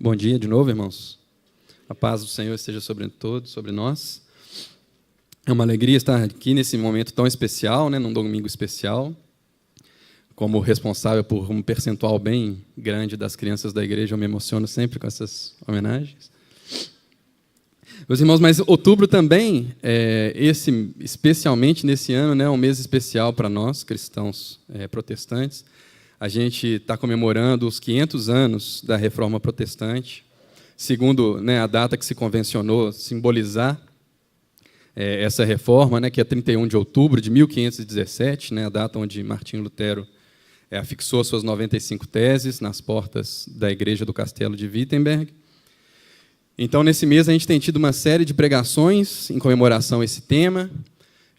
Bom dia de novo, irmãos. A paz do Senhor esteja sobre todos, sobre nós. É uma alegria estar aqui nesse momento tão especial, num domingo especial. Como responsável por um percentual bem grande das crianças da igreja, eu me emociono sempre com essas homenagens. Meus irmãos, mas outubro também, especialmente nesse ano, é um mês especial para nós, cristãos protestantes. A gente está comemorando os 500 anos da Reforma Protestante, segundo a data que se convencionou simbolizar essa reforma, que é 31 de outubro de 1517, a data onde Martinho Lutero afixou suas 95 teses nas portas da igreja do Castelo de Wittenberg. Então, nesse mês, a gente tem tido uma série de pregações em comemoração a esse tema.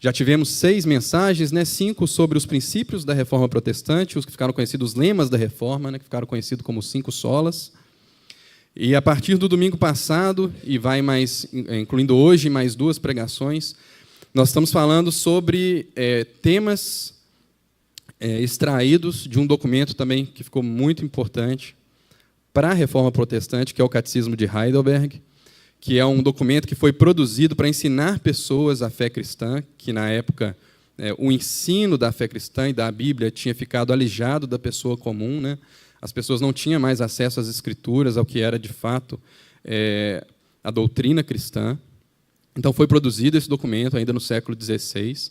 Já tivemos 6 mensagens, 5 sobre os princípios da Reforma Protestante, os que ficaram conhecidos, os lemas da Reforma, que ficaram conhecidos como 5 solas. E a partir do domingo passado, e vai incluindo hoje mais 2 pregações, nós estamos falando sobre temas extraídos de um documento também que ficou muito importante para a Reforma Protestante, que é o Catecismo de Heidelberg, que é um documento que foi produzido para ensinar pessoas a fé cristã, que, na época, o ensino da fé cristã e da Bíblia tinha ficado alijado da pessoa comum. As pessoas não tinham mais acesso às Escrituras, ao que era, de fato, a doutrina cristã. Então, foi produzido esse documento ainda no século XVI.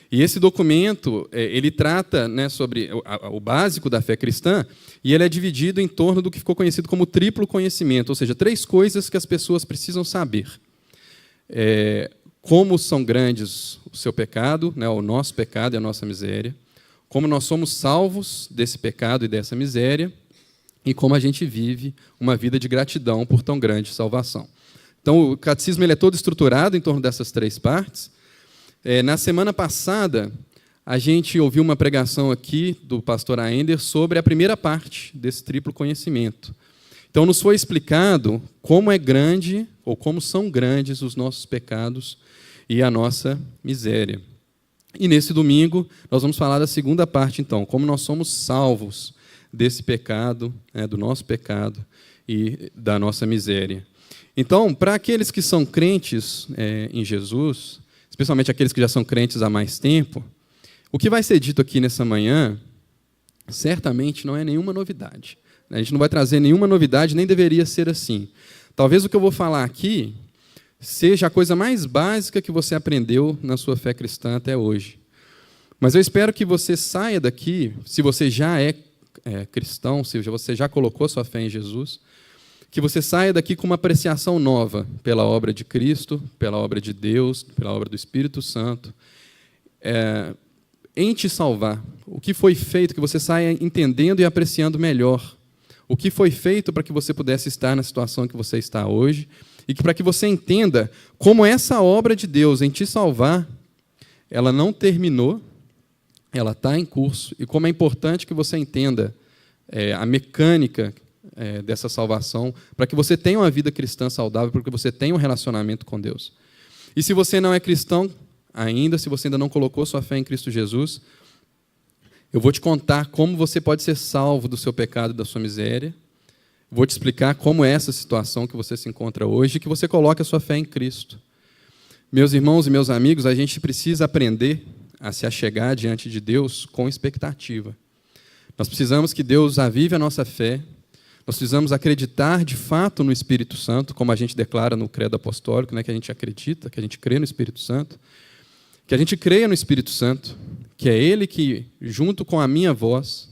E esse documento ele trata sobre o básico da fé cristã, e ele é dividido em torno do que ficou conhecido como triplo conhecimento, ou seja, 3 coisas que as pessoas precisam saber. Como são grandes o seu pecado, o nosso pecado e a nossa miséria, como nós somos salvos desse pecado e dessa miséria, e como a gente vive uma vida de gratidão por tão grande salvação. Então, o catecismo ele é todo estruturado em torno dessas 3 partes. Na semana passada, a gente ouviu uma pregação aqui do pastor Aender sobre a primeira parte desse triplo conhecimento. Então, nos foi explicado como é grande, ou como são grandes os nossos pecados e a nossa miséria. E nesse domingo, nós vamos falar da segunda parte, então, como nós somos salvos desse pecado, do nosso pecado e da nossa miséria. Então, para aqueles que são crentes em Jesus, especialmente aqueles que já são crentes há mais tempo, o que vai ser dito aqui nessa manhã, certamente não é nenhuma novidade. A gente não vai trazer nenhuma novidade, nem deveria ser assim. Talvez o que eu vou falar aqui seja a coisa mais básica que você aprendeu na sua fé cristã até hoje. Mas eu espero que você saia daqui, se você já é cristão, se você já colocou sua fé em Jesus, que você saia daqui com uma apreciação nova pela obra de Cristo, pela obra de Deus, pela obra do Espírito Santo, em te salvar. O que foi feito, que você saia entendendo e apreciando melhor. O que foi feito para que você pudesse estar na situação que você está hoje, e que para que você entenda como essa obra de Deus em te salvar, ela não terminou, ela está em curso, e como é importante que você entenda a mecânica dessa salvação, para que você tenha uma vida cristã saudável, para que você tenha um relacionamento com Deus. E se você não é cristão ainda, se você ainda não colocou sua fé em Cristo Jesus, eu vou te contar como você pode ser salvo do seu pecado e da sua miséria. Vou te explicar como é essa situação que você se encontra hoje e que você coloque a sua fé em Cristo. Meus irmãos e meus amigos, a gente precisa aprender a se achegar diante de Deus com expectativa. Nós precisamos que Deus avive a nossa fé. Nós precisamos acreditar de fato no Espírito Santo, como a gente declara no credo apostólico, que a gente acredita, que a gente crê no Espírito Santo, que a gente creia no Espírito Santo, que é Ele que, junto com a minha voz,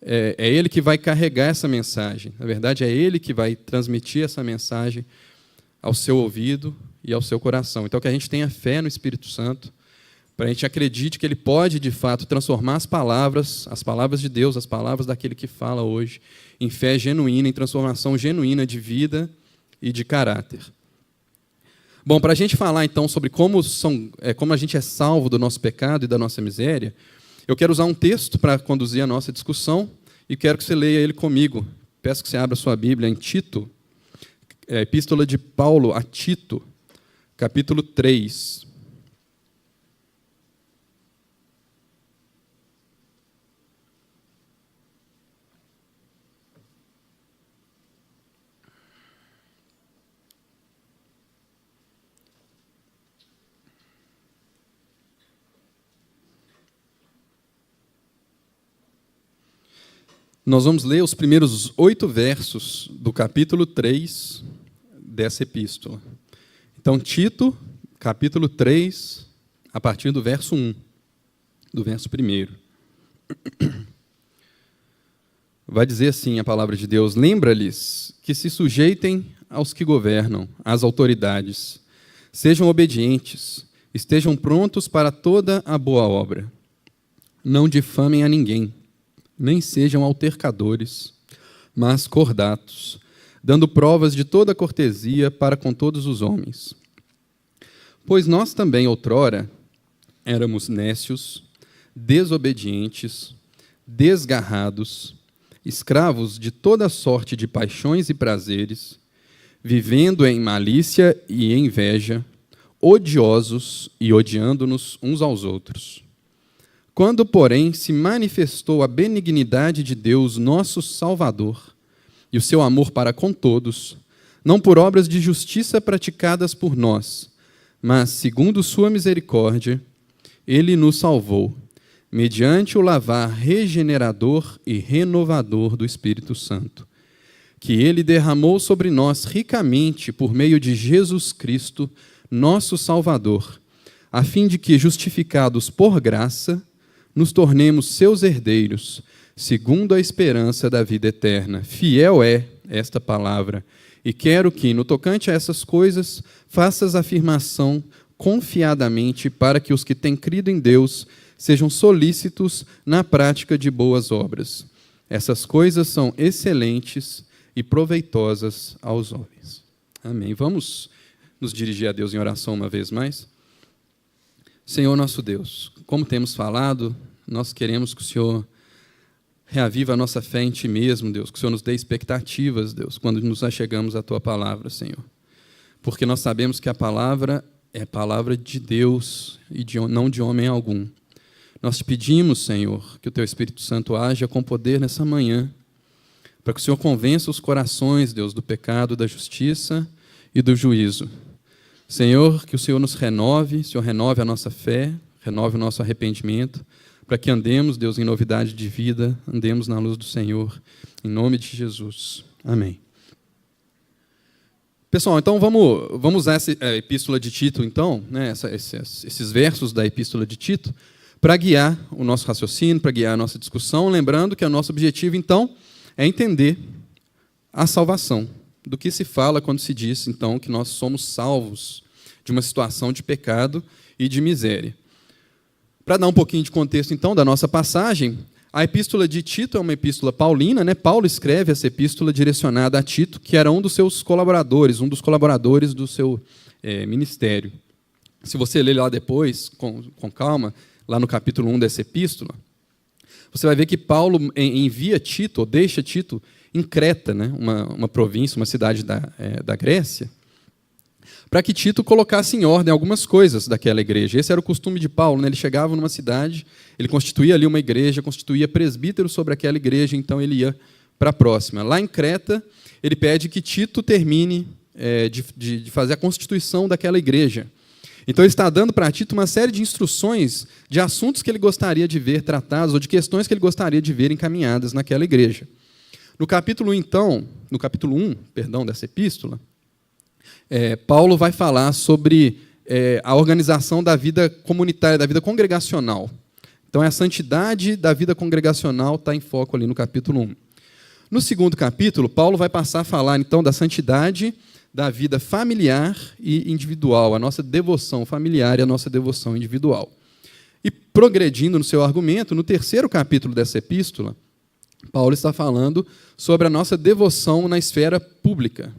é Ele que vai carregar essa mensagem. Na verdade, é Ele que vai transmitir essa mensagem ao seu ouvido e ao seu coração. Então, que a gente tenha fé no Espírito Santo, para a gente acredite que Ele pode, de fato, transformar as palavras de Deus, as palavras daquele que fala hoje, em fé genuína, em transformação genuína de vida e de caráter. Bom, para a gente falar, então, sobre como a gente é salvo do nosso pecado e da nossa miséria, eu quero usar um texto para conduzir a nossa discussão e quero que você leia ele comigo. Peço que você abra sua Bíblia em Tito, Epístola de Paulo a Tito, capítulo 3. Nós vamos ler os primeiros 8 versos do capítulo 3 dessa epístola. Então, Tito, capítulo 3, a partir do verso 1, do verso 1. Vai dizer assim a palavra de Deus: lembra-lhes que se sujeitem aos que governam, às autoridades, sejam obedientes, estejam prontos para toda a boa obra. Não difamem a ninguém, nem sejam altercadores, mas cordatos, dando provas de toda cortesia para com todos os homens. Pois nós também, outrora, éramos nécios, desobedientes, desgarrados, escravos de toda sorte de paixões e prazeres, vivendo em malícia e inveja, odiosos e odiando-nos uns aos outros. Quando, porém, se manifestou a benignidade de Deus, nosso Salvador, e o seu amor para com todos, não por obras de justiça praticadas por nós, mas, segundo sua misericórdia, ele nos salvou, mediante o lavar regenerador e renovador do Espírito Santo, que ele derramou sobre nós ricamente por meio de Jesus Cristo, nosso Salvador, a fim de que, justificados por graça, nos tornemos seus herdeiros, segundo a esperança da vida eterna. Fiel é esta palavra, e quero que, no tocante a essas coisas, faças afirmação confiadamente para que os que têm crido em Deus sejam solícitos na prática de boas obras. Essas coisas são excelentes e proveitosas aos homens. Amém. Vamos nos dirigir a Deus em oração uma vez mais? Senhor nosso Deus, como temos falado, nós queremos que o Senhor reaviva a nossa fé em Ti mesmo, Deus, que o Senhor nos dê expectativas, Deus, quando nos achegamos à Tua palavra, Senhor. Porque nós sabemos que a palavra é palavra de Deus e não de homem algum. Nós te pedimos, Senhor, que o Teu Espírito Santo haja com poder nessa manhã, para que o Senhor convença os corações, Deus, do pecado, da justiça e do juízo. Senhor, que o Senhor nos renove, o Senhor renove a nossa fé, renove o nosso arrependimento, para que andemos, Deus, em novidade de vida, andemos na luz do Senhor, em nome de Jesus. Amém. Pessoal, então vamos usar essa epístola de Tito, então, né, esses versos da epístola de Tito, para guiar o nosso raciocínio, para guiar a nossa discussão, lembrando que o nosso objetivo, então, é entender a salvação, do que se fala quando se diz, então, que nós somos salvos de uma situação de pecado e de miséria. Para dar um pouquinho de contexto, então, da nossa passagem, a epístola de Tito é uma epístola paulina, né? Paulo escreve essa epístola direcionada a Tito, que era um dos seus colaboradores, um dos colaboradores do seu ministério. Se você ler lá depois, com calma, lá no capítulo 1 dessa epístola, você vai ver que Paulo envia Tito, ou deixa Tito, em Creta, né, uma província, uma cidade da Grécia, para que Tito colocasse em ordem algumas coisas daquela igreja. Esse era o costume de Paulo, né? Ele chegava numa cidade, ele constituía ali uma igreja, constituía presbítero sobre aquela igreja, então ele ia para a próxima. Lá em Creta, ele pede que Tito termine de fazer a constituição daquela igreja. Então ele está dando para Tito uma série de instruções de assuntos que ele gostaria de ver tratados, ou de questões que ele gostaria de ver encaminhadas naquela igreja. No capítulo 1, dessa epístola, Paulo vai falar sobre a organização da vida comunitária, da vida congregacional. Então, a santidade da vida congregacional está em foco ali no capítulo 1. No segundo capítulo, Paulo vai passar a falar, então, da santidade da vida familiar e individual, a nossa devoção familiar e a nossa devoção individual. E, progredindo no seu argumento, no terceiro capítulo dessa epístola, Paulo está falando sobre a nossa devoção na esfera pública.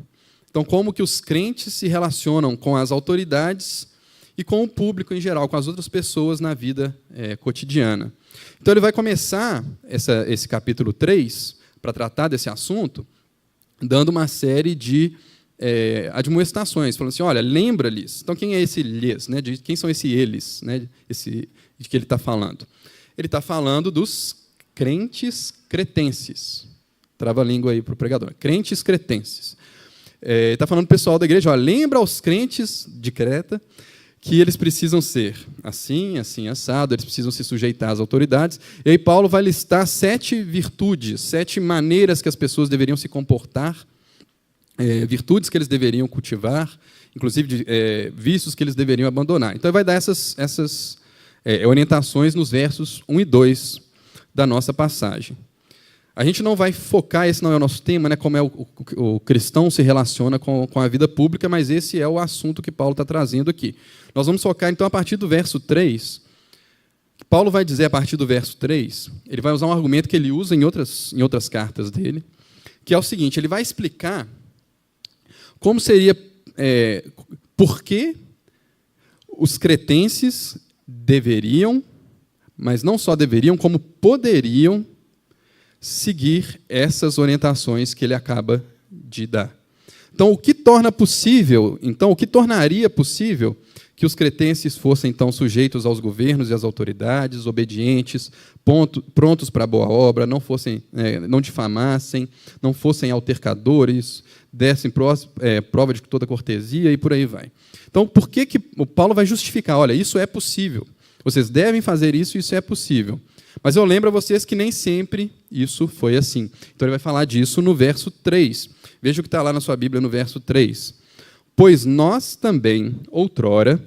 Então, como que os crentes se relacionam com as autoridades e com o público em geral, com as outras pessoas na vida cotidiana. Então, ele vai começar esse capítulo 3, para tratar desse assunto, dando uma série de admoestações, falando assim, olha, lembra-lhes. Então, quem é esse lhes? Né? Quem são esses eles, né? De que ele está falando? Ele está falando dos crentes cretenses. Trava a língua aí para o pregador. Crentes cretenses. Ele está falando para o pessoal da igreja, olha, lembra aos crentes de Creta que eles precisam ser assim, assim, assado, eles precisam se sujeitar às autoridades. E aí Paulo vai listar 7 virtudes, 7 maneiras que as pessoas deveriam se comportar, virtudes que eles deveriam cultivar, inclusive vícios que eles deveriam abandonar. Então, ele vai dar essas orientações nos versos 1 e 2 da nossa passagem. A gente não vai focar, esse não é o nosso tema, né, como o cristão se relaciona com a vida pública, mas esse é o assunto que Paulo está trazendo aqui. Nós vamos focar, então, a partir do verso 3. Paulo vai dizer, a partir do verso 3, ele vai usar um argumento que ele usa em outras cartas dele, que é o seguinte: ele vai explicar como seria, por que os cretenses deveriam, mas não só deveriam, como poderiam seguir essas orientações que ele acaba de dar. Então, o que tornaria possível que os cretenses fossem, então, sujeitos aos governos e às autoridades, obedientes, prontos para a boa obra, não difamassem, não fossem altercadores, dessem prova de toda cortesia e por aí vai. Então, por que o Paulo vai justificar? Olha, isso é possível. Vocês devem fazer isso, isso é possível. Mas eu lembro a vocês que nem sempre isso foi assim. Então, ele vai falar disso no verso 3. Veja o que está lá na sua Bíblia, no verso 3. Pois nós também, outrora,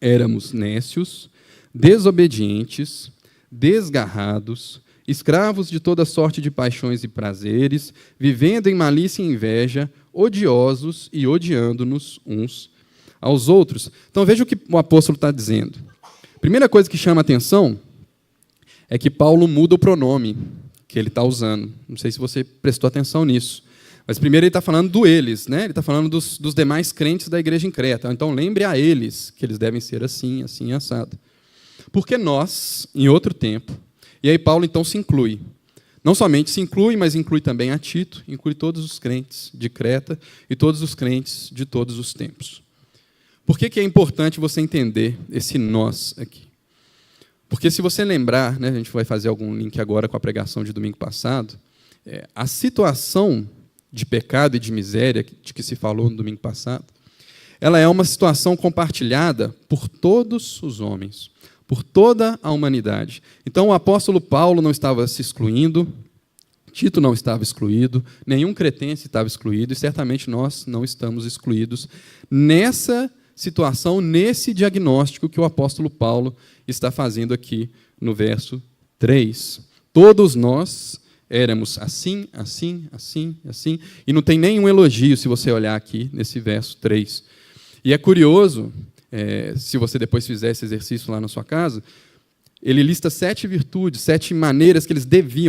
éramos nécios, desobedientes, desgarrados, escravos de toda sorte de paixões e prazeres, vivendo em malícia e inveja, odiosos e odiando-nos uns aos outros. Então, veja o que o apóstolo está dizendo. Primeira coisa que chama a atenção é que Paulo muda o pronome que ele está usando. Não sei se você prestou atenção nisso. Mas primeiro ele está falando do eles, né? Ele está falando dos demais crentes da igreja em Creta. Então lembre a eles que eles devem ser assim, assim, assado. Porque nós, em outro tempo, e aí Paulo então se inclui. Não somente se inclui, mas inclui também a Tito, inclui todos os crentes de Creta e todos os crentes de todos os tempos. Por que é importante você entender esse nós aqui? Porque se você lembrar, né, a gente vai fazer algum link agora com a pregação de domingo passado, a situação de pecado e de miséria de que se falou no domingo passado, ela é uma situação compartilhada por todos os homens, por toda a humanidade. Então o apóstolo Paulo não estava se excluindo, Tito não estava excluído, nenhum cretense estava excluído, e certamente nós não estamos excluídos nessa situação, nesse diagnóstico que o apóstolo Paulo está fazendo aqui no verso 3. Todos nós éramos assim, assim, assim, assim, e não tem nenhum elogio se você olhar aqui nesse verso 3. E é curioso, se você depois fizer esse exercício lá na sua casa, ele lista 7 virtudes, 7 maneiras que eles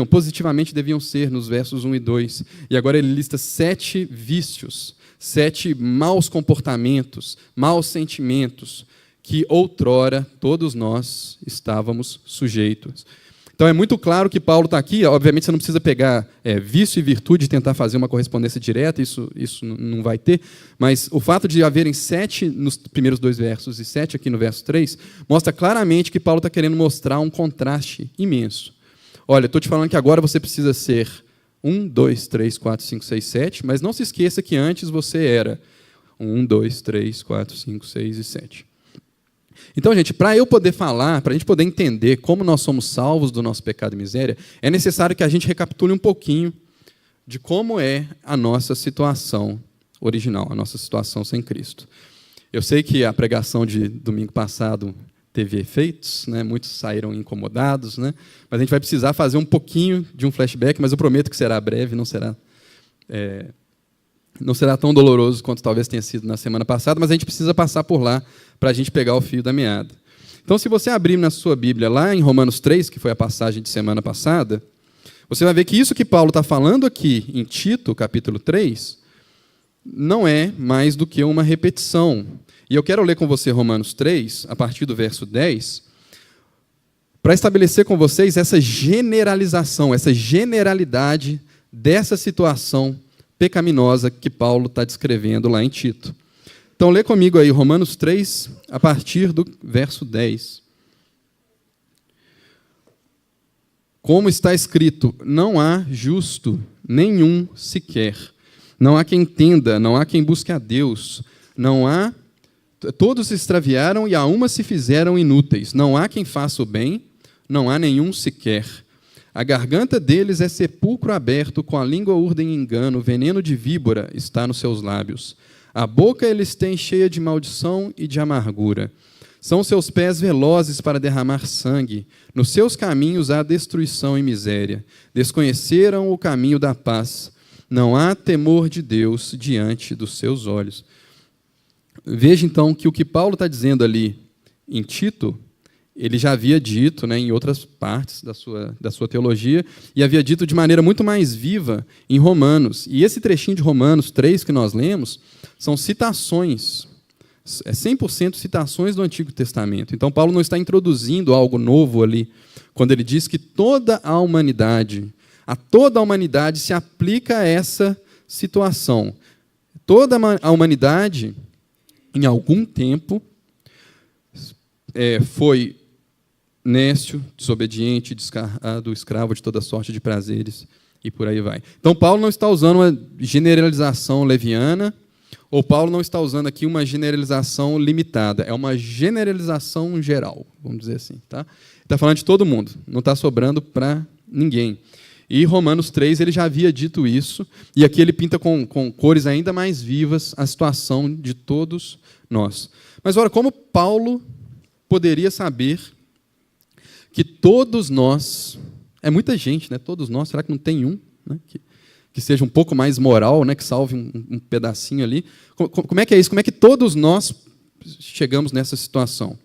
positivamente deviam ser nos versos 1 e 2. E agora ele lista 7 vícios, 7 maus comportamentos, maus sentimentos, que outrora todos nós estávamos sujeitos. Então é muito claro que Paulo está aqui, obviamente você não precisa pegar vício e virtude e tentar fazer uma correspondência direta, isso não vai ter, mas o fato de haverem 7 nos primeiros 2 versos e 7 aqui no verso 3, mostra claramente que Paulo está querendo mostrar um contraste imenso. Olha, estou te falando que agora você precisa ser 1, 2, 3, 4, 5, 6, 7, mas não se esqueça que antes você era 1, 2, 3, 4, 5, 6 e 7. Então, gente, para eu poder falar, para a gente poder entender como nós somos salvos do nosso pecado e miséria, é necessário que a gente recapitule um pouquinho de como é a nossa situação original, a nossa situação sem Cristo. Eu sei que a pregação de domingo passado teve efeitos, né? Muitos saíram incomodados, né? Mas a gente vai precisar fazer um pouquinho de um flashback, mas eu prometo que será breve, não será tão doloroso quanto talvez tenha sido na semana passada, mas a gente precisa passar por lá para a gente pegar o fio da meada. Então, se você abrir na sua Bíblia, lá em Romanos 3, que foi a passagem de semana passada, você vai ver que isso que Paulo está falando aqui em Tito, capítulo 3, não é mais do que uma repetição. E eu quero ler com você Romanos 3, a partir do verso 10, para estabelecer com vocês essa generalização, essa generalidade dessa situação pecaminosa que Paulo está descrevendo lá em Tito. Então, lê comigo aí Romanos 3, a partir do verso 10. Como está escrito, não há justo nenhum sequer. Não há quem entenda, não há quem busque a Deus. Não há Todos se extraviaram e a uma se fizeram inúteis. Não há quem faça o bem, não há nenhum sequer. A garganta deles é sepulcro aberto, com a língua urdem engano, veneno de víbora está nos seus lábios. A boca eles têm cheia de maldição e de amargura. São seus pés velozes para derramar sangue. Nos seus caminhos há destruição e miséria. Desconheceram o caminho da paz. Não há temor de Deus diante dos seus olhos. Veja, então, que o que Paulo está dizendo ali em Tito, ele já havia dito, né, em outras partes da sua teologia, e havia dito de maneira muito mais viva em Romanos. E esse trechinho de Romanos 3 que nós lemos são citações, 100% citações do Antigo Testamento. Então, Paulo não está introduzindo algo novo ali, quando ele diz que a toda a humanidade se aplica a essa situação. Toda a humanidade, em algum tempo, foi nécio, desobediente, descarado, escravo de toda sorte de prazeres, e por aí vai. Então, Paulo não está usando uma generalização leviana, ou Paulo não está usando aqui uma generalização limitada, é uma generalização geral, vamos dizer assim. Tá? Ele está falando de todo mundo, não está sobrando para ninguém. E Romanos 3 ele já havia dito isso, e aqui ele pinta com cores ainda mais vivas a situação de todos nós. Mas, ora, como Paulo poderia saber que todos nós, é muita gente, né? Todos nós, será que não tem um, né? Que seja um pouco mais moral, né? Que salve um pedacinho ali? Como é que é isso? Como é que todos nós chegamos nessa situação?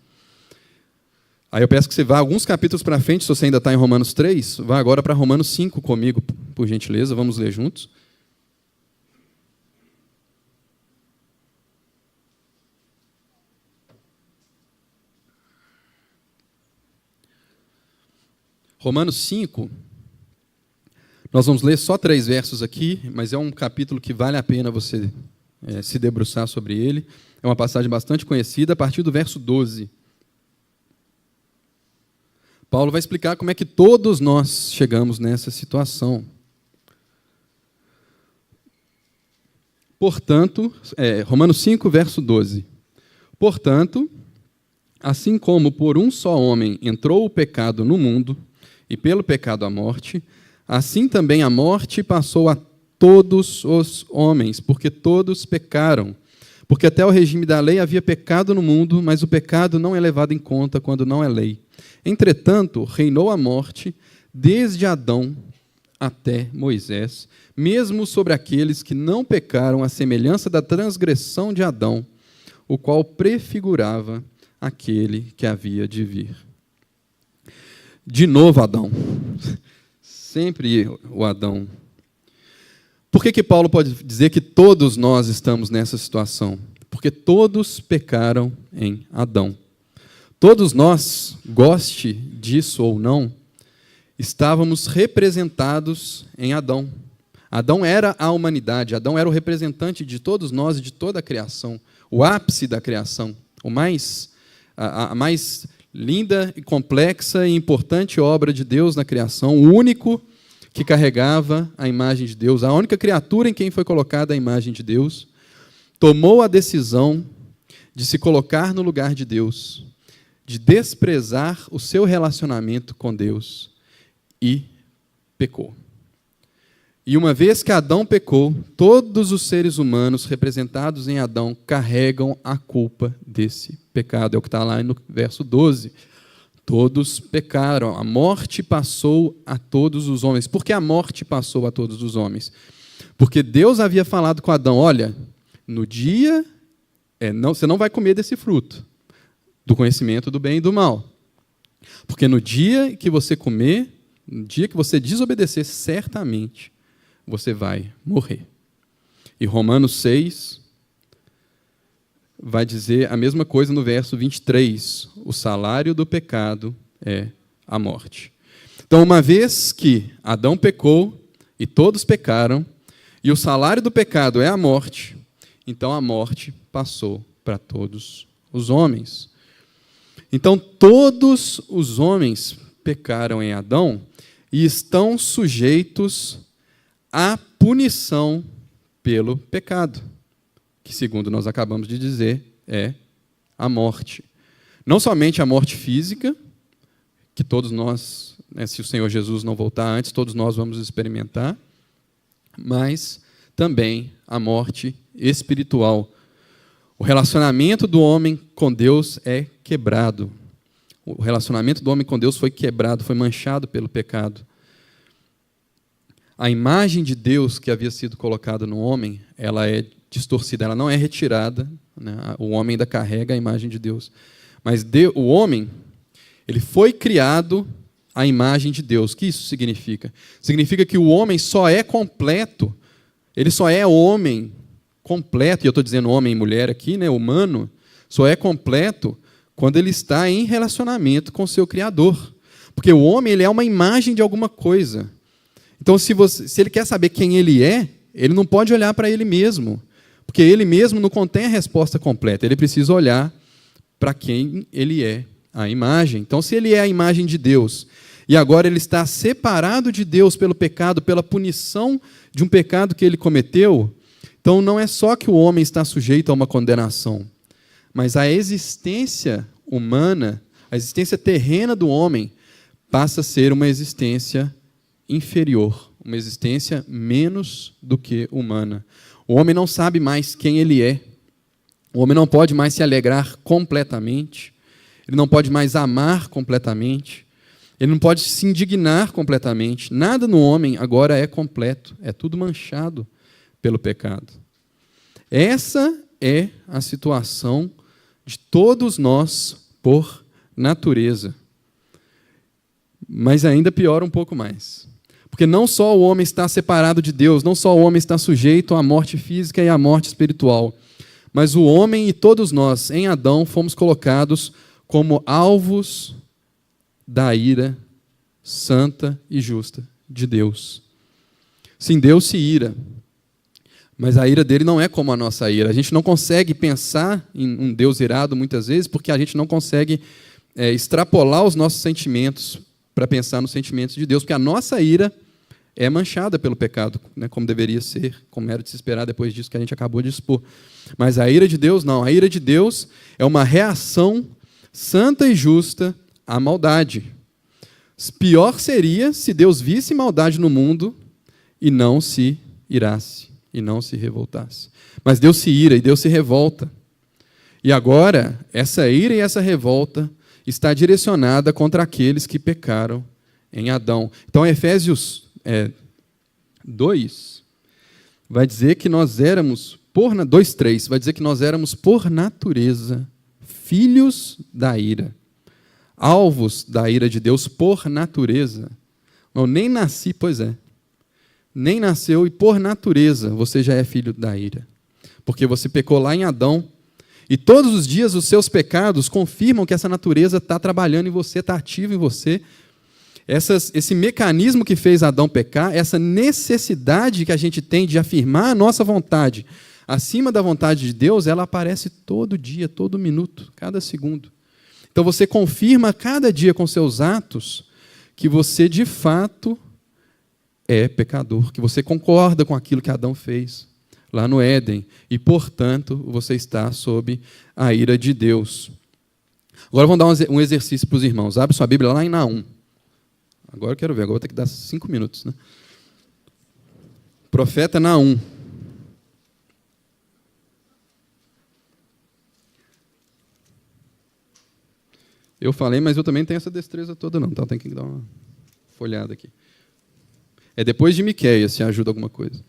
Aí eu peço que você vá alguns capítulos para frente, se você ainda está em Romanos 3, vá agora para Romanos 5 comigo, por gentileza, vamos ler juntos. Romanos 5, nós vamos ler só 3 versos aqui, mas é um capítulo que vale a pena você se debruçar sobre ele. É uma passagem bastante conhecida, a partir do verso 12. Paulo vai explicar como é que todos nós chegamos nessa situação. Portanto, Romanos 5, verso 12. Portanto, assim como por um só homem entrou o pecado no mundo, e pelo pecado a morte, assim também a morte passou a todos os homens, porque todos pecaram. Porque até o regime da lei havia pecado no mundo, mas o pecado não é levado em conta quando não é lei. Entretanto, reinou a morte desde Adão até Moisés, mesmo sobre aqueles que não pecaram, à semelhança da transgressão de Adão, o qual prefigurava aquele que havia de vir. De novo Adão. Sempre o Adão. Por que Paulo pode dizer que todos nós estamos nessa situação? Porque todos pecaram em Adão. Todos nós, goste disso ou não, estávamos representados em Adão. Adão era a humanidade, Adão era o representante de todos nós e de toda a criação, o ápice da criação, a mais linda e complexa e importante obra de Deus na criação, o único que carregava a imagem de Deus, a única criatura em quem foi colocada a imagem de Deus, tomou a decisão de se colocar no lugar de Deus, de desprezar o seu relacionamento com Deus e pecou. E uma vez que Adão pecou, todos os seres humanos representados em Adão carregam a culpa desse pecado. É o que está lá no verso 12. Todos pecaram, a morte passou a todos os homens. Por que a morte passou a todos os homens? Porque Deus havia falado com Adão, olha, no dia, você não vai comer desse fruto, do conhecimento do bem e do mal. Porque no dia que você comer, no dia que você desobedecer, certamente você vai morrer. E Romanos 6 vai dizer a mesma coisa no verso 23. O salário do pecado é a morte. Então, uma vez que Adão pecou e todos pecaram, e o salário do pecado é a morte, então a morte passou para todos os homens. Então, todos os homens pecaram em Adão e estão sujeitos à punição pelo pecado, que, segundo nós acabamos de dizer, é a morte. Não somente a morte física, que todos nós, né, se o Senhor Jesus não voltar antes, todos nós vamos experimentar, mas também a morte espiritual. O relacionamento do homem com Deus é quebrado. O relacionamento do homem com Deus foi quebrado, foi manchado pelo pecado. A imagem de Deus que havia sido colocada no homem, ela é distorcida, ela não é retirada, né? O homem ainda carrega a imagem de Deus. Mas o homem, ele foi criado à imagem de Deus. O que isso significa? Significa que o homem só é completo, ele só é homem completo, e eu estou dizendo homem e mulher aqui, né, humano, só é completo quando ele está em relacionamento com o seu Criador. Porque o homem, ele é uma imagem de alguma coisa. Então, se ele quer saber quem ele é, ele não pode olhar para ele mesmo, porque ele mesmo não contém a resposta completa. Ele precisa olhar para quem ele é, a imagem. Então, se ele é a imagem de Deus, e agora ele está separado de Deus pelo pecado, pela punição de um pecado que ele cometeu, então não é só que o homem está sujeito a uma condenação, mas a existência humana, a existência terrena do homem, passa a ser uma existência inferior, uma existência menos do que humana. O homem não sabe mais quem ele é. O homem não pode mais se alegrar completamente. Ele não pode mais amar completamente. Ele não pode se indignar completamente. Nada no homem agora é completo. É tudo manchado pelo pecado. Essa é a situação de todos nós por natureza. Mas ainda piora um pouco mais. Porque não só o homem está separado de Deus, não só o homem está sujeito à morte física e à morte espiritual, mas o homem e todos nós, em Adão, fomos colocados como alvos da ira santa e justa de Deus. Sim, Deus se ira, mas a ira dele não é como a nossa ira. A gente não consegue pensar em um Deus irado, muitas vezes, porque a gente não consegue extrapolar os nossos sentimentos para pensar nos sentimentos de Deus, porque a nossa ira é manchada pelo pecado, né, como deveria ser, como era de se esperar depois disso que a gente acabou de expor. Mas a ira de Deus, não. A ira de Deus é uma reação santa e justa à maldade. Pior seria se Deus visse maldade no mundo e não se irasse, e não se revoltasse. Mas Deus se ira e Deus se revolta. E agora, essa ira e essa revolta está direcionada contra aqueles que pecaram em Adão. Então, Efésios 2 vai dizer que nós éramos, 2:3, vai dizer que nós éramos, por natureza, filhos da ira, alvos da ira de Deus por natureza. Eu nem nasci, pois é, nem nasceu e por natureza você já é filho da ira, porque você pecou lá em Adão. E todos os dias os seus pecados confirmam que essa natureza está trabalhando em você, está ativa em você. Esse mecanismo que fez Adão pecar, essa necessidade que a gente tem de afirmar a nossa vontade acima da vontade de Deus, ela aparece todo dia, todo minuto, cada segundo. Então você confirma cada dia com seus atos que você de fato é pecador, que você concorda com aquilo que Adão fez lá no Éden, e, portanto, você está sob a ira de Deus. Agora vamos dar um exercício para os irmãos. Abre sua Bíblia lá em Naum. Agora eu quero ver, agora vou ter que dar 5 minutos. Né? Profeta Naum. Eu falei, mas eu também não tenho essa destreza toda não, então tem que dar uma folhada aqui. É depois de Miqueias, se ajuda alguma coisa.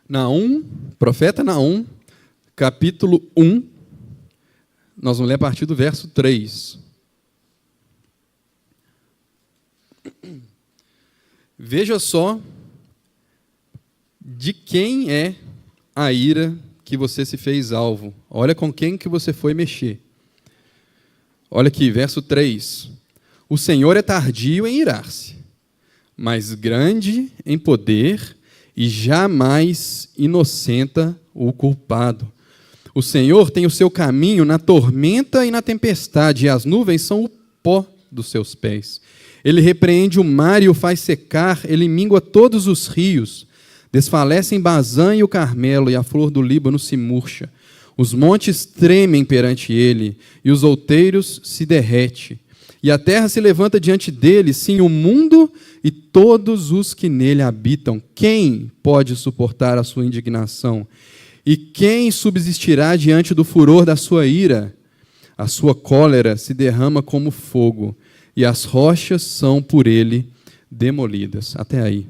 Naum, profeta Naum, capítulo 1, nós vamos ler a partir do verso 3. Veja só de quem é a ira que você se fez alvo. Olha com quem que você foi mexer. Olha aqui, verso 3. O Senhor é tardio em irar-se, mas grande em poder e jamais inocenta o culpado. O Senhor tem o seu caminho na tormenta e na tempestade, e as nuvens são o pó dos seus pés. Ele repreende o mar e o faz secar, ele mingua todos os rios. Desfalecem Bazã e o Carmelo, e a flor do Líbano se murcha. Os montes tremem perante ele, e os outeiros se derretem. E a terra se levanta diante dele, sim, o mundo e todos os que nele habitam. Quem pode suportar a sua indignação? E quem subsistirá diante do furor da sua ira? A sua cólera se derrama como fogo, e as rochas são por ele demolidas. Até aí.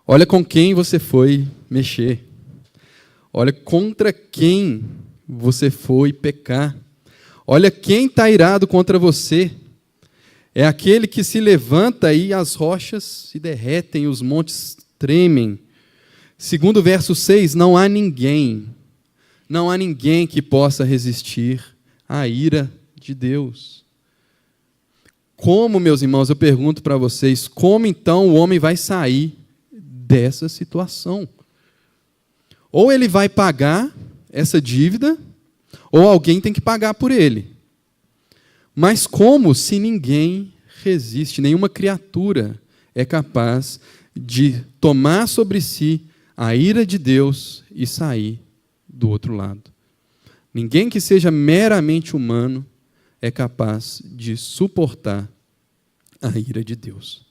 Olha com quem você foi mexer. Olha contra quem você foi pecar. Olha quem está irado contra você. É aquele que se levanta e as rochas se derretem, os montes tremem. Segundo o verso 6, não há ninguém que possa resistir à ira de Deus. Como, meus irmãos, eu pergunto para vocês, como então o homem vai sair dessa situação? Ou ele vai pagar essa dívida, ou alguém tem que pagar por ele. Mas como se ninguém resiste, nenhuma criatura é capaz de tomar sobre si a ira de Deus e sair do outro lado? Ninguém que seja meramente humano é capaz de suportar a ira de Deus.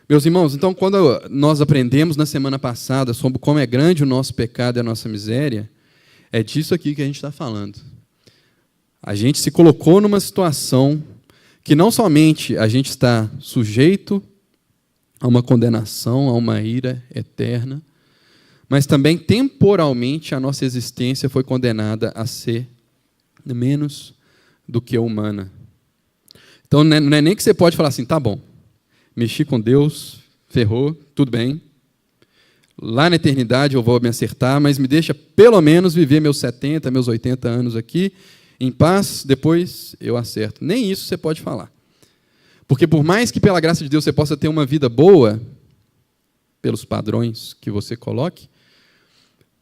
Meus irmãos, então, quando nós aprendemos na semana passada sobre como é grande o nosso pecado e a nossa miséria, é disso aqui que a gente está falando. A gente se colocou numa situação que não somente a gente está sujeito a uma condenação, a uma ira eterna, mas também temporalmente a nossa existência foi condenada a ser menos do que humana. Então, não é nem que você pode falar assim, tá bom, mexi com Deus, ferrou, tudo bem. Lá na eternidade eu vou me acertar, mas me deixa pelo menos viver meus 70, meus 80 anos aqui, em paz, depois eu acerto. Nem isso você pode falar. Porque por mais que pela graça de Deus você possa ter uma vida boa, pelos padrões que você coloque,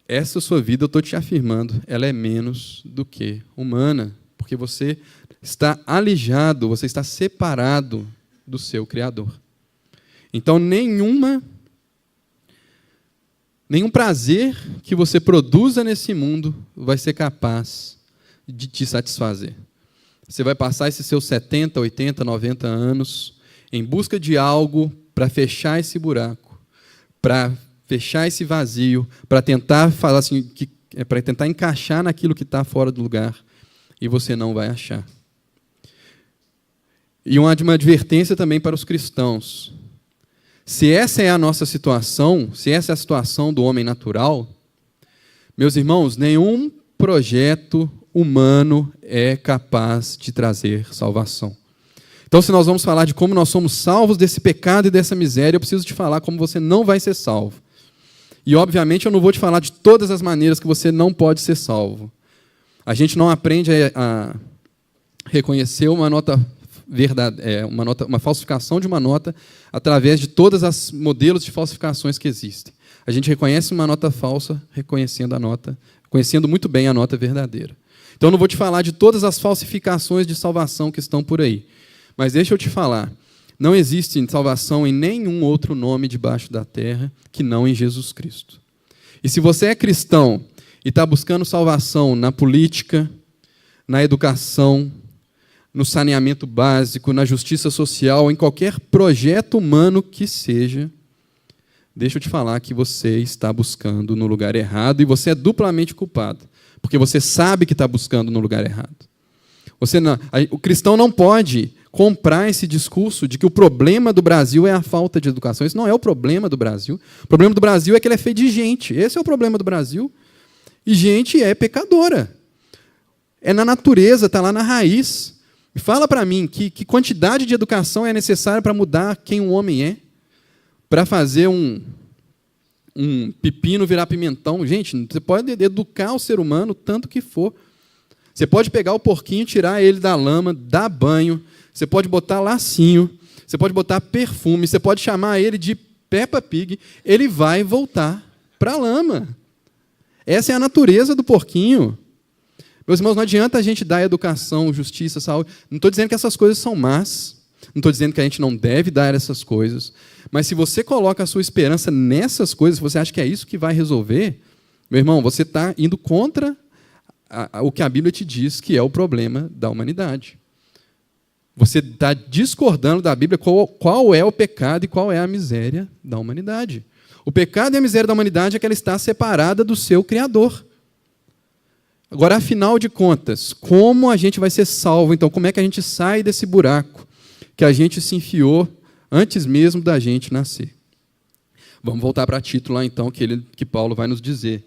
essa sua vida, eu estou te afirmando, ela é menos do que humana, porque você está alijado, você está separado do seu Criador. Então, nenhum prazer que você produza nesse mundo vai ser capaz de te satisfazer. Você vai passar esses seus 70, 80, 90 anos em busca de algo para fechar esse buraco, para fechar esse vazio, para tentar falar assim, para tentar encaixar naquilo que está fora do lugar, e você não vai achar. E uma advertência também para os cristãos. Se essa é a nossa situação, se essa é a situação do homem natural, meus irmãos, nenhum projeto humano é capaz de trazer salvação. Então, se nós vamos falar de como nós somos salvos desse pecado e dessa miséria, eu preciso te falar como você não vai ser salvo. E, obviamente, eu não vou te falar de todas as maneiras que você não pode ser salvo. A gente não aprende a reconhecer uma nota verdade, uma falsificação de uma nota através de todas as modelos de falsificações que existem. A gente reconhece uma nota falsa conhecendo muito bem a nota verdadeira. Então, eu não vou te falar de todas as falsificações de salvação que estão por aí. Mas deixa eu te falar, não existe salvação em nenhum outro nome debaixo da terra que não em Jesus Cristo. E se você é cristão e está buscando salvação na política, na educação, no saneamento básico, na justiça social, em qualquer projeto humano que seja, deixa eu te falar que você está buscando no lugar errado e você é duplamente culpado, porque você sabe que está buscando no lugar errado. O cristão não pode comprar esse discurso de que o problema do Brasil é a falta de educação. Isso não é o problema do Brasil. O problema do Brasil é que ele é feito de gente. Esse é o problema do Brasil. E gente é pecadora. É na natureza, está lá na raiz. Fala para mim que quantidade de educação é necessária para mudar quem um homem é? Para fazer um pepino virar pimentão? Gente, você pode educar o ser humano tanto que for. Você pode pegar o porquinho, tirar ele da lama, dar banho, você pode botar lacinho, você pode botar perfume, você pode chamar ele de Peppa Pig, ele vai voltar para a lama. Essa é a natureza do porquinho. Meus irmãos, não adianta a gente dar educação, justiça, saúde. Não estou dizendo que essas coisas são más. Não estou dizendo que a gente não deve dar essas coisas. Mas se você coloca a sua esperança nessas coisas, se você acha que é isso que vai resolver, meu irmão, você está indo contra o que a Bíblia te diz que é o problema da humanidade. Você está discordando da Bíblia qual é o pecado e qual é a miséria da humanidade. O pecado e a miséria da humanidade é que ela está separada do seu Criador. Agora, afinal de contas, como a gente vai ser salvo? Então, como é que a gente sai desse buraco que a gente se enfiou antes mesmo da gente nascer? Vamos voltar para Tito lá, então, que Paulo vai nos dizer.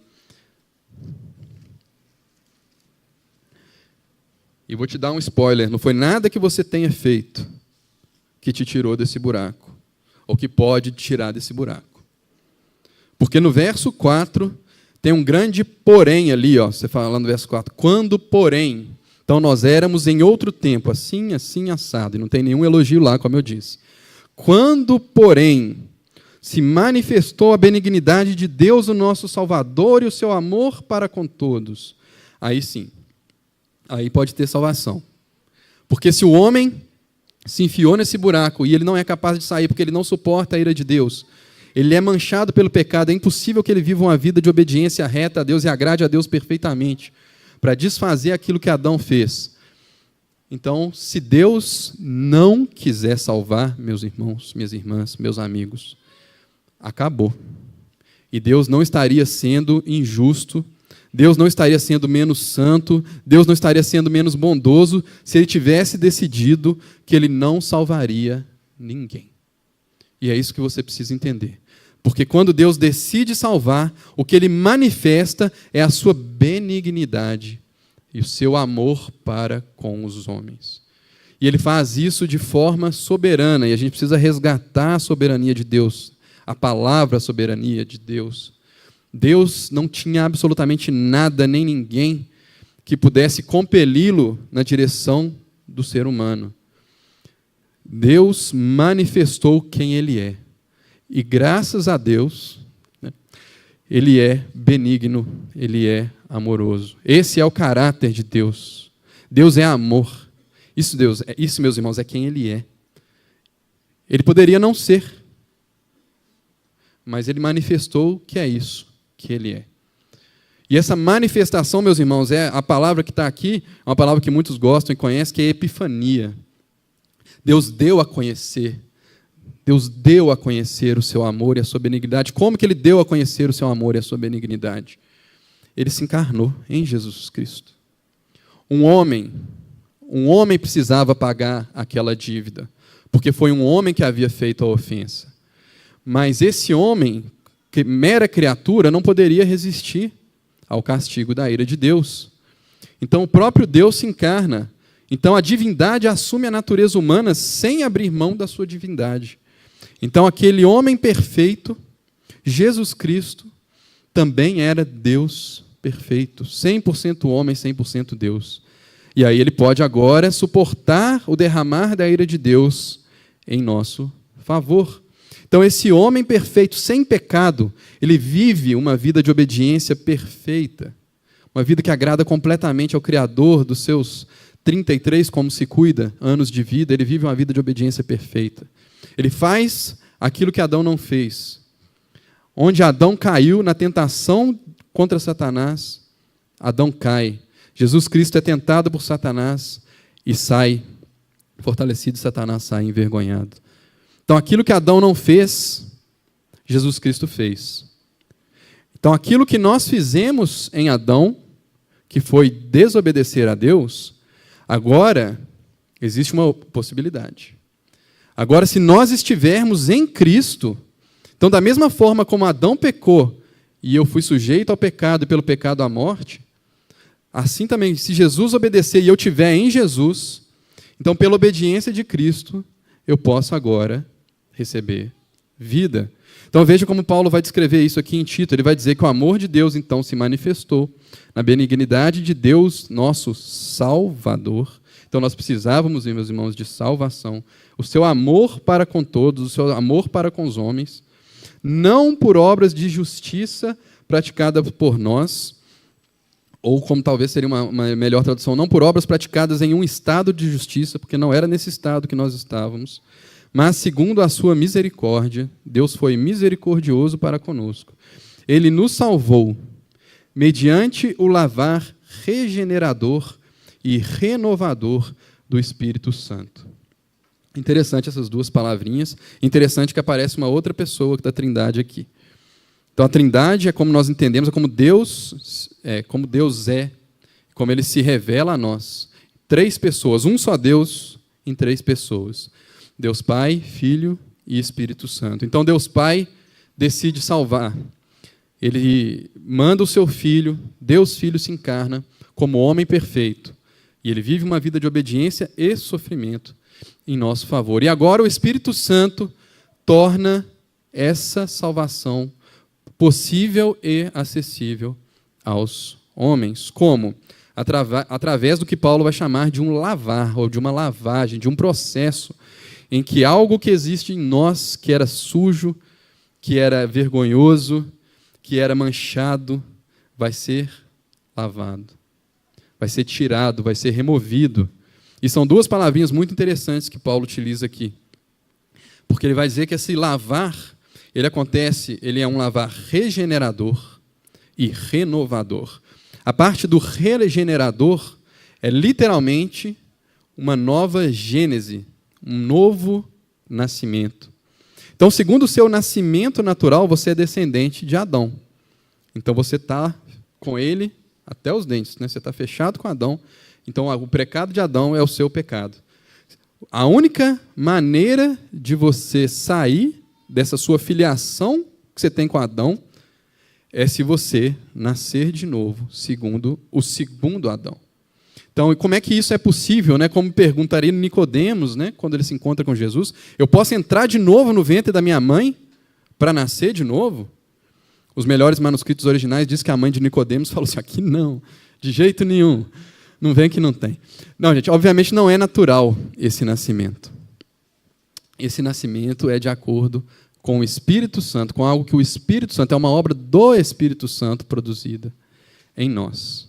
E vou te dar um spoiler, não foi nada que você tenha feito que te tirou desse buraco, ou que pode te tirar desse buraco. Porque no verso 4, tem um grande porém ali, ó, você fala lá no verso 4, quando porém, então nós éramos em outro tempo, assim, assim, assado, e não tem nenhum elogio lá, como eu disse. Quando porém se manifestou a benignidade de Deus, o nosso Salvador, e o seu amor para com todos, aí sim, aí pode ter salvação. Porque se o homem se enfiou nesse buraco e ele não é capaz de sair porque ele não suporta a ira de Deus, ele é manchado pelo pecado, é impossível que ele viva uma vida de obediência reta a Deus e agrade a Deus perfeitamente, para desfazer aquilo que Adão fez. Então, se Deus não quiser salvar, meus irmãos, minhas irmãs, meus amigos, acabou. E Deus não estaria sendo injusto, Deus não estaria sendo menos santo, Deus não estaria sendo menos bondoso, se Ele tivesse decidido que Ele não salvaria ninguém. E é isso que você precisa entender. Porque quando Deus decide salvar, o que Ele manifesta é a sua benignidade e o seu amor para com os homens. E Ele faz isso de forma soberana, e a gente precisa resgatar a soberania de Deus, a palavra soberania de Deus. Deus não tinha absolutamente nada, nem ninguém, que pudesse compeli-lo na direção do ser humano. Deus manifestou quem Ele é. E graças a Deus, Ele é benigno, Ele é amoroso. Esse é o caráter de Deus. Deus é amor. Isso, meus irmãos, é quem Ele é. Ele poderia não ser, mas Ele manifestou que é isso que Ele é. E essa manifestação, meus irmãos, é a palavra que está aqui, uma palavra que muitos gostam e conhecem, que é epifania. Deus deu a conhecer. Deus deu a conhecer o seu amor e a sua benignidade. Como que Ele deu a conhecer o seu amor e a sua benignidade? Ele se encarnou em Jesus Cristo. Um homem precisava pagar aquela dívida, porque foi um homem que havia feito a ofensa. Mas esse homem, que mera criatura, não poderia resistir ao castigo da ira de Deus. Então o próprio Deus se encarna. Então a divindade assume a natureza humana sem abrir mão da sua divindade. Então aquele homem perfeito, Jesus Cristo, também era Deus perfeito, 100% homem, 100% Deus. E aí Ele pode agora suportar o derramar da ira de Deus em nosso favor. Então esse homem perfeito, sem pecado, ele vive uma vida de obediência perfeita, uma vida que agrada completamente ao Criador dos seus 33, como se cuida, anos de vida, ele vive uma vida de obediência perfeita. Ele faz aquilo que Adão não fez. Onde Adão caiu na tentação contra Satanás, Adão cai. Jesus Cristo é tentado por Satanás e sai fortalecido, Satanás sai envergonhado. Então, aquilo que Adão não fez, Jesus Cristo fez. Então, aquilo que nós fizemos em Adão, que foi desobedecer a Deus, agora existe uma possibilidade. Agora, se nós estivermos em Cristo, então, da mesma forma como Adão pecou e eu fui sujeito ao pecado e pelo pecado à morte, assim também, se Jesus obedecer e eu estiver em Jesus, então, pela obediência de Cristo, eu posso agora receber vida. Então, veja como Paulo vai descrever isso aqui em Tito. Ele vai dizer que o amor de Deus, então, se manifestou na benignidade de Deus, nosso Salvador. Então, nós precisávamos, meus irmãos, de salvação. O seu amor para com todos, o seu amor para com os homens, não por obras de justiça praticada por nós, ou como talvez seria uma melhor tradução, não por obras praticadas em um estado de justiça, porque não era nesse estado que nós estávamos, mas segundo a sua misericórdia, Deus foi misericordioso para conosco. Ele nos salvou mediante o lavar regenerador e renovador do Espírito Santo. Interessante essas duas palavrinhas. Interessante que aparece uma outra pessoa da Trindade aqui. Então, a Trindade é como nós entendemos, é como Deus é, como Ele se revela a nós. 3 pessoas, um só Deus em 3 pessoas. Deus Pai, Filho e Espírito Santo. Então, Deus Pai decide salvar. Ele manda o seu Filho, Deus Filho se encarna como homem perfeito. E Ele vive uma vida de obediência e sofrimento em nosso favor. E agora o Espírito Santo torna essa salvação possível e acessível aos homens. Como? Através do que Paulo vai chamar de um lavar, ou de uma lavagem, de um processo em que algo que existe em nós, que era sujo, que era vergonhoso, que era manchado, vai ser lavado, vai ser tirado, vai ser removido. E são 2 palavrinhas muito interessantes que Paulo utiliza aqui. Porque ele vai dizer que esse lavar, ele é um lavar regenerador e renovador. A parte do regenerador é literalmente uma nova gênese, um novo nascimento. Então, segundo o seu nascimento natural, você é descendente de Adão. Então, você está com ele até os dentes, né? Você está fechado com Adão. Então, o pecado de Adão é o seu pecado. A única maneira de você sair dessa sua filiação que você tem com Adão é se você nascer de novo, segundo o segundo Adão. Então, como é que isso é possível, né? Como perguntaria Nicodemos, né? Quando ele se encontra com Jesus, eu posso entrar de novo no ventre da minha mãe para nascer de novo? Os melhores manuscritos originais dizem que a mãe de Nicodemos falou assim, aqui não, de jeito nenhum, não vem que não tem. Não, gente, obviamente não é natural esse nascimento. Esse nascimento é de acordo com o Espírito Santo, com algo que o Espírito Santo, é uma obra do Espírito Santo produzida em nós.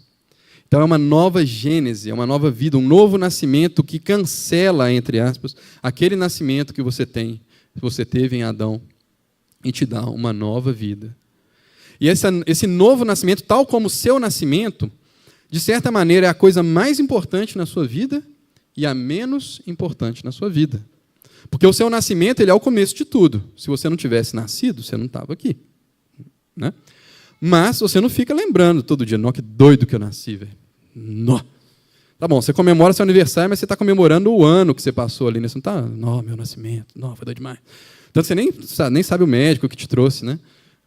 Então é uma nova gênese, é uma nova vida, um novo nascimento que cancela, entre aspas, aquele nascimento que você tem, que você teve em Adão, e te dá uma nova vida. E esse novo nascimento, tal como o seu nascimento, de certa maneira é a coisa mais importante na sua vida e a menos importante na sua vida. Porque o seu nascimento ele é o começo de tudo. Se você não tivesse nascido, você não estava aqui. Né? Mas você não fica lembrando todo dia, que doido que eu nasci, velho. Tá bom, você comemora seu aniversário, mas você está comemorando o ano que você passou ali. Né? Você não está, meu nascimento, foi doido demais. Então você nem sabe o médico que te trouxe, né,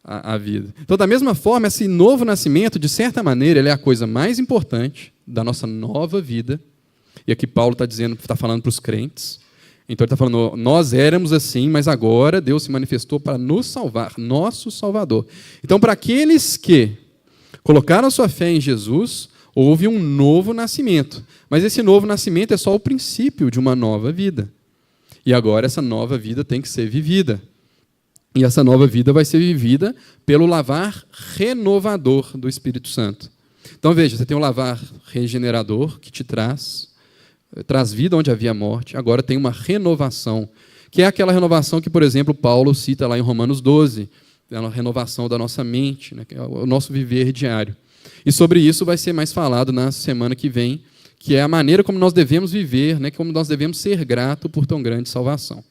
a vida. Então, da mesma forma, esse novo nascimento, de certa maneira, ele é a coisa mais importante da nossa nova vida. E aqui Paulo está falando para os crentes. Então ele está falando, nós éramos assim, mas agora Deus se manifestou para nos salvar, nosso Salvador. Então, para aqueles que colocaram sua fé em Jesus, houve um novo nascimento. Mas esse novo nascimento é só o princípio de uma nova vida. E agora essa nova vida tem que ser vivida. E essa nova vida vai ser vivida pelo lavar renovador do Espírito Santo. Então veja, você tem o lavar regenerador que te traz vida onde havia morte, agora tem uma renovação, que é aquela renovação que, por exemplo, Paulo cita lá em Romanos 12, é uma renovação da nossa mente, né, que é o nosso viver diário. E sobre isso vai ser mais falado na semana que vem, que é a maneira como nós devemos viver, né, como nós devemos ser gratos por tão grande salvação.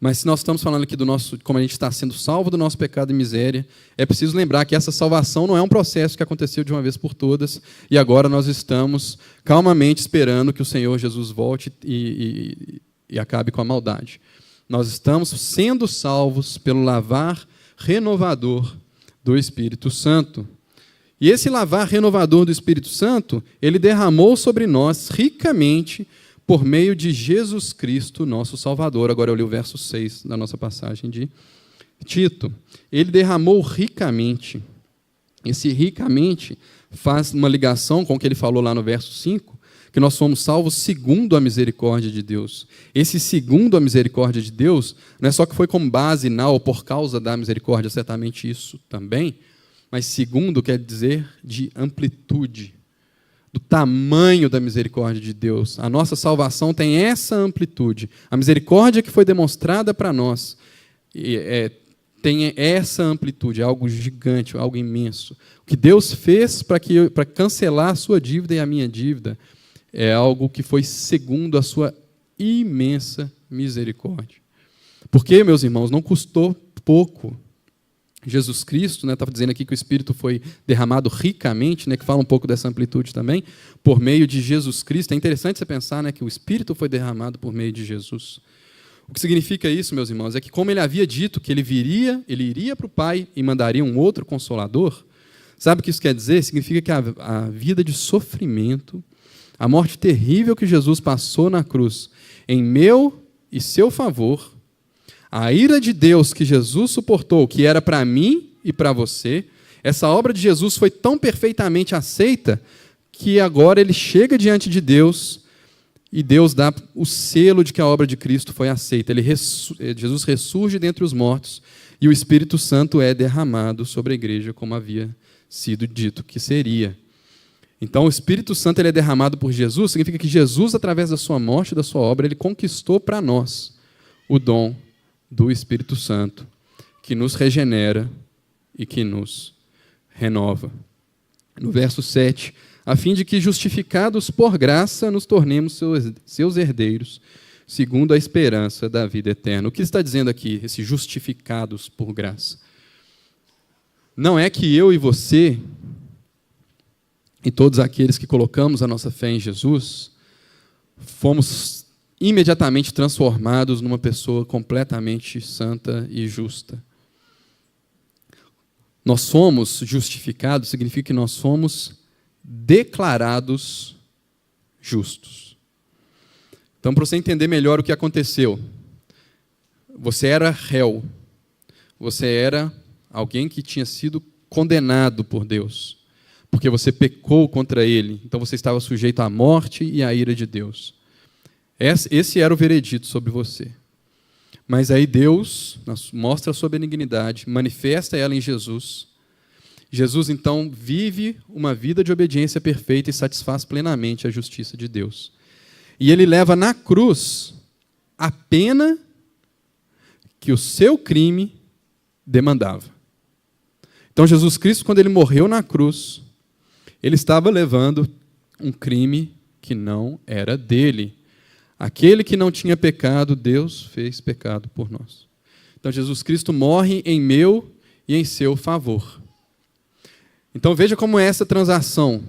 Mas se nós estamos falando aqui como a gente está sendo salvo do nosso pecado e miséria, é preciso lembrar que essa salvação não é um processo que aconteceu de uma vez por todas, e agora nós estamos calmamente esperando que o Senhor Jesus volte e acabe com a maldade. Nós estamos sendo salvos pelo lavar renovador do Espírito Santo. E esse lavar renovador do Espírito Santo, ele derramou sobre nós ricamente por meio de Jesus Cristo, nosso Salvador. Agora eu li o verso 6 da nossa passagem de Tito. Ele derramou ricamente. Esse ricamente faz uma ligação com o que ele falou lá no verso 5, que nós somos salvos segundo a misericórdia de Deus. Esse segundo a misericórdia de Deus, não é só que foi com base na ou por causa da misericórdia, certamente isso também, mas segundo quer dizer de amplitude, do tamanho da misericórdia de Deus. A nossa salvação tem essa amplitude. A misericórdia que foi demonstrada para nós tem essa amplitude, é algo gigante, algo imenso. O que Deus fez para cancelar a sua dívida e a minha dívida é algo que foi segundo a sua imensa misericórdia. Porque, meus irmãos, não custou pouco. Jesus Cristo, estava dizendo aqui que o Espírito foi derramado ricamente, que fala um pouco dessa amplitude também, por meio de Jesus Cristo. É interessante você pensar que o Espírito foi derramado por meio de Jesus. O que significa isso, meus irmãos, é que como ele havia dito que ele iria para o Pai e mandaria um outro Consolador, sabe o que isso quer dizer? Significa que a vida de sofrimento, a morte terrível que Jesus passou na cruz, em meu e seu favor, a ira de Deus que Jesus suportou, que era para mim e para você, essa obra de Jesus foi tão perfeitamente aceita que agora ele chega diante de Deus e Deus dá o selo de que a obra de Cristo foi aceita. Jesus ressurge dentre os mortos e o Espírito Santo é derramado sobre a igreja, como havia sido dito que seria. Então, o Espírito Santo ele é derramado por Jesus, significa que Jesus, através da sua morte e da sua obra, ele conquistou para nós o dom do Espírito Santo, que nos regenera e que nos renova. No verso 7, a fim de que, justificados por graça, nos tornemos seus herdeiros, segundo a esperança da vida eterna. O que está dizendo aqui, esses justificados por graça? Não é que eu e você, e todos aqueles que colocamos a nossa fé em Jesus, fomos imediatamente transformados numa pessoa completamente santa e justa. Nós somos justificados, significa que nós somos declarados justos. Então, para você entender melhor o que aconteceu, você era réu, você era alguém que tinha sido condenado por Deus, porque você pecou contra Ele, então você estava sujeito à morte e à ira de Deus. Esse era o veredito sobre você. Mas aí Deus mostra a sua benignidade, manifesta ela em Jesus. Jesus, então, vive uma vida de obediência perfeita e satisfaz plenamente a justiça de Deus. E ele leva na cruz a pena que o seu crime demandava. Então, Jesus Cristo, quando ele morreu na cruz, ele estava levando um crime que não era dele. Aquele que não tinha pecado, Deus fez pecado por nós. Então, Jesus Cristo morre em meu e em seu favor. Então, veja como é essa transação.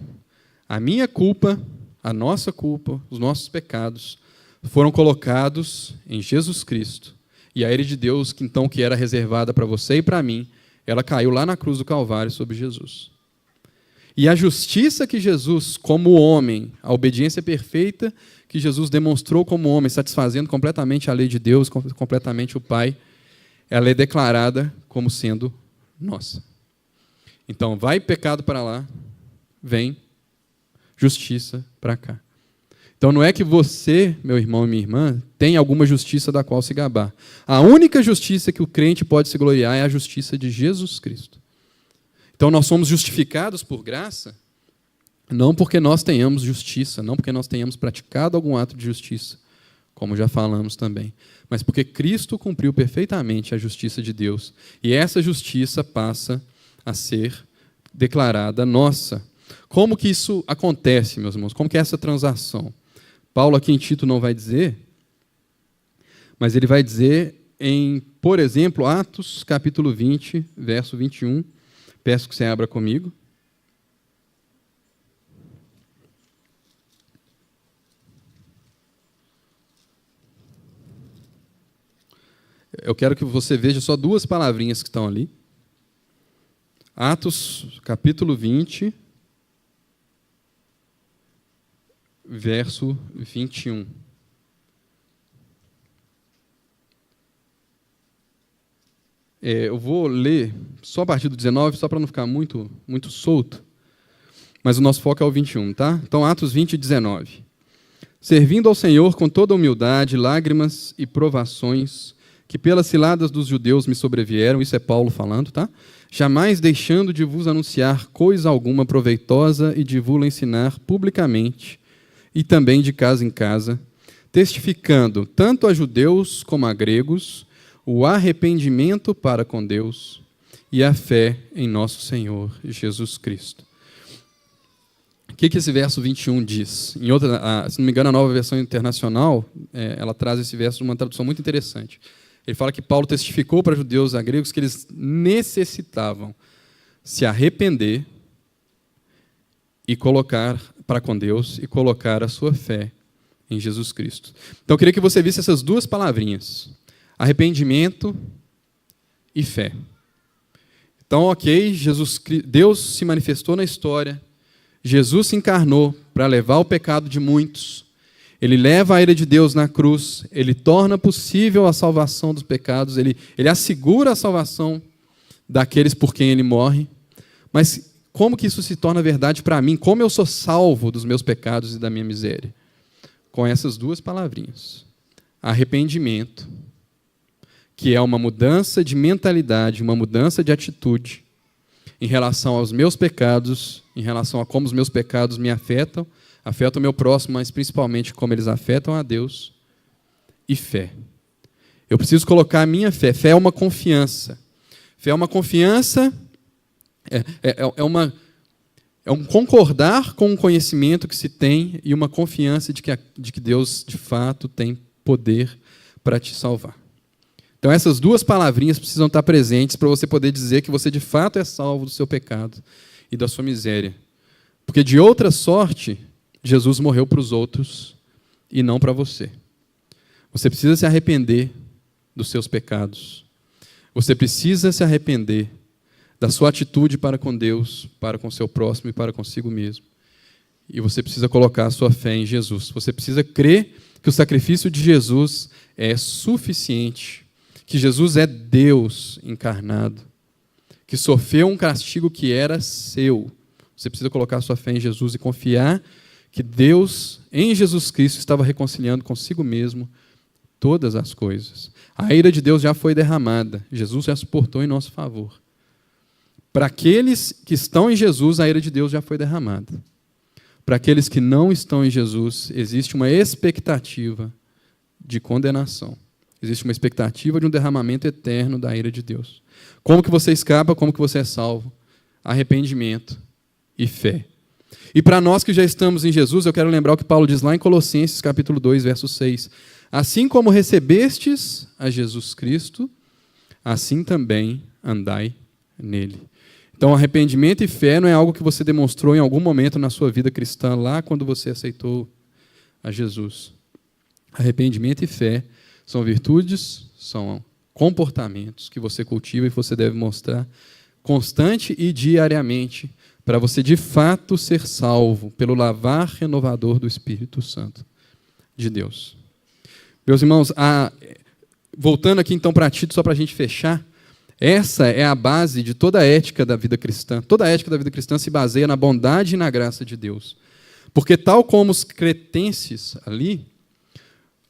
A minha culpa, a nossa culpa, os nossos pecados foram colocados em Jesus Cristo. E a ira de Deus, que era reservada para você e para mim, ela caiu lá na cruz do Calvário sobre Jesus. E a justiça que Jesus, como homem, a obediência perfeita que Jesus demonstrou como homem, satisfazendo completamente a lei de Deus, completamente o Pai, ela é declarada como sendo nossa. Então, vai pecado para lá, vem justiça para cá. Então, não é que você, meu irmão e minha irmã, tem alguma justiça da qual se gabar. A única justiça que o crente pode se gloriar é a justiça de Jesus Cristo. Então, nós somos justificados por graça, não porque nós tenhamos justiça, não porque nós tenhamos praticado algum ato de justiça, como já falamos também, mas porque Cristo cumpriu perfeitamente a justiça de Deus. E essa justiça passa a ser declarada nossa. Como que isso acontece, meus irmãos? Como que é essa transação? Paulo aqui em Tito não vai dizer, mas ele vai dizer em, por exemplo, Atos capítulo 20, verso 21. Peço que você abra comigo. Eu quero que você veja só duas palavrinhas que estão ali. Atos, capítulo 20, verso 21. Eu vou ler só a partir do 19, só para não ficar muito solto, mas o nosso foco é o 21, tá? Então, Atos 20, 19. Servindo ao Senhor com toda humildade, lágrimas e provações que pelas ciladas dos judeus me sobrevieram, isso é Paulo falando, tá? Jamais deixando de vos anunciar coisa alguma proveitosa e de vos ensinar publicamente e também de casa em casa, testificando tanto a judeus como a gregos o arrependimento para com Deus e a fé em nosso Senhor Jesus Cristo. O que esse verso 21 diz? Em outra, se não me engano, a Nova Versão Internacional, ela traz esse verso numa tradução muito interessante. Ele fala que Paulo testificou para judeus e gregos que eles necessitavam se arrepender e colocar para com Deus e colocar a sua fé em Jesus Cristo. Então, eu queria que você visse essas duas palavrinhas: arrependimento e fé. Então, ok, Deus se manifestou na história, Jesus se encarnou para levar o pecado de muitos, ele leva a ira de Deus na cruz, ele torna possível a salvação dos pecados, ele assegura a salvação daqueles por quem ele morre. Mas como que isso se torna verdade para mim? Como eu sou salvo dos meus pecados e da minha miséria? Com essas duas palavrinhas: arrependimento, que é uma mudança de mentalidade, uma mudança de atitude em relação aos meus pecados, em relação a como os meus pecados me afetam o meu próximo, mas principalmente como eles afetam a Deus, e fé. Eu preciso colocar a minha fé. Fé é uma confiança. Fé é uma confiança, é um concordar com o conhecimento que se tem e uma confiança de que Deus, de fato, tem poder para te salvar. Então, essas duas palavrinhas precisam estar presentes para você poder dizer que você, de fato, é salvo do seu pecado e da sua miséria. Porque, de outra sorte, Jesus morreu para os outros e não para você. Você precisa se arrepender dos seus pecados. Você precisa se arrepender da sua atitude para com Deus, para com o seu próximo e para consigo mesmo. E você precisa colocar a sua fé em Jesus. Você precisa crer que o sacrifício de Jesus é suficiente, que Jesus é Deus encarnado, que sofreu um castigo que era seu. Você precisa colocar a sua fé em Jesus e confiar que Deus, em Jesus Cristo, estava reconciliando consigo mesmo todas as coisas. A ira de Deus já foi derramada, Jesus já suportou em nosso favor. Para aqueles que estão em Jesus, a ira de Deus já foi derramada. Para aqueles que não estão em Jesus, existe uma expectativa de condenação. Existe uma expectativa de um derramamento eterno da ira de Deus. Como que você escapa? Como que você é salvo? Arrependimento e fé. E para nós que já estamos em Jesus, eu quero lembrar o que Paulo diz lá em Colossenses, capítulo 2, verso 6. Assim como recebestes a Jesus Cristo, assim também andai nele. Então, arrependimento e fé não é algo que você demonstrou em algum momento na sua vida cristã, lá quando você aceitou a Jesus. Arrependimento e fé são virtudes, são comportamentos que você cultiva e você deve mostrar constante e diariamente para você, de fato, ser salvo pelo lavar renovador do Espírito Santo de Deus. Meus irmãos, voltando aqui então para Tito, só para a gente fechar, essa é a base de toda a ética da vida cristã. Toda a ética da vida cristã se baseia na bondade e na graça de Deus. Porque tal como os cretenses ali,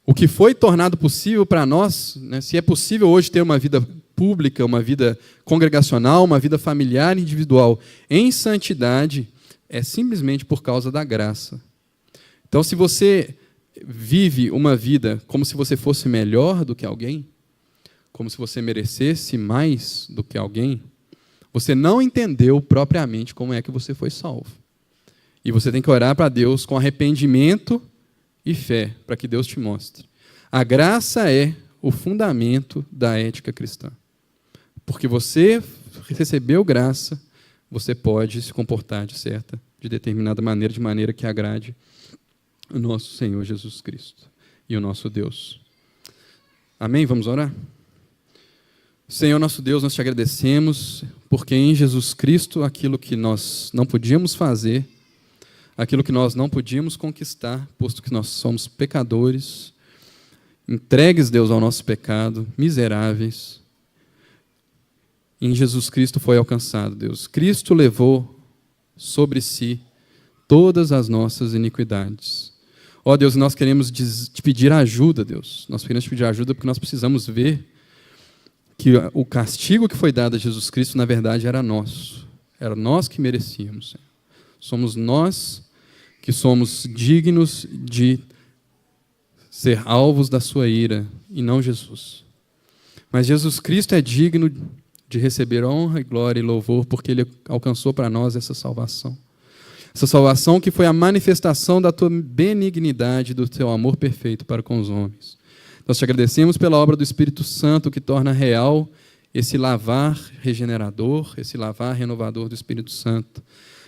o que foi tornado possível para nós, né, se é possível hoje ter uma vida pública, uma vida congregacional, uma vida familiar e individual em santidade, é simplesmente por causa da graça. Então, se você vive uma vida como se você fosse melhor do que alguém, como se você merecesse mais do que alguém, você não entendeu propriamente como é que você foi salvo. E você tem que orar para Deus com arrependimento e fé, para que Deus te mostre. A graça é o fundamento da ética cristã. Porque você recebeu graça, você pode se comportar de determinada maneira, de maneira que agrade o nosso Senhor Jesus Cristo e o nosso Deus. Amém? Vamos orar? Senhor nosso Deus, nós te agradecemos, porque em Jesus Cristo, aquilo que nós não podíamos fazer, aquilo que nós não podíamos conquistar, posto que nós somos pecadores, entregues, Deus, ao nosso pecado, miseráveis, em Jesus Cristo foi alcançado, Deus. Cristo levou sobre si todas as nossas iniquidades. Ó Deus, nós queremos te pedir ajuda, Deus. Nós queremos te pedir ajuda porque nós precisamos ver que o castigo que foi dado a Jesus Cristo, na verdade, era nosso. Era nós que merecíamos, Senhor. Somos nós que somos dignos de ser alvos da sua ira, e não Jesus. Mas Jesus Cristo é digno de receber honra, glória e louvor, porque Ele alcançou para nós essa salvação. Essa salvação que foi a manifestação da tua benignidade, do teu amor perfeito para com os homens. Nós te agradecemos pela obra do Espírito Santo que torna real esse lavar regenerador, esse lavar renovador do Espírito Santo.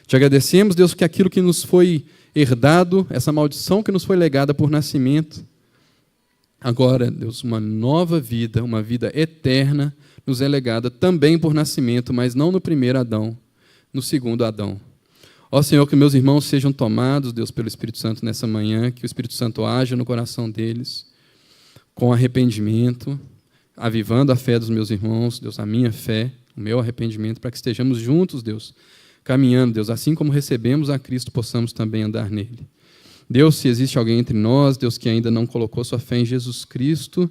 Te agradecemos, Deus, que aquilo que nos foi herdado, essa maldição que nos foi legada por nascimento, agora, Deus, uma nova vida, uma vida eterna, nos é legada também por nascimento, mas não no primeiro Adão, no segundo Adão. Ó Senhor, que meus irmãos sejam tomados, Deus, pelo Espírito Santo nessa manhã, que o Espírito Santo haja no coração deles, com arrependimento, avivando a fé dos meus irmãos, Deus, a minha fé, o meu arrependimento, para que estejamos juntos, Deus, caminhando, Deus, assim como recebemos a Cristo, possamos também andar nele. Deus, se existe alguém entre nós, Deus, que ainda não colocou sua fé em Jesus Cristo,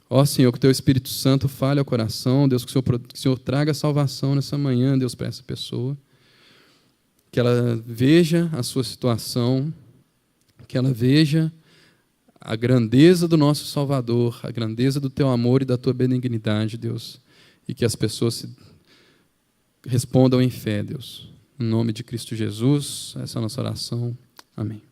ó Senhor, que o teu Espírito Santo fale ao coração, Deus, que o Senhor traga salvação nessa manhã, Deus, para essa pessoa, que ela veja a sua situação, que ela veja a grandeza do nosso Salvador, a grandeza do teu amor e da tua benignidade, Deus, e que as pessoas respondam em fé, Deus. Em nome de Cristo Jesus, essa é a nossa oração. Amém.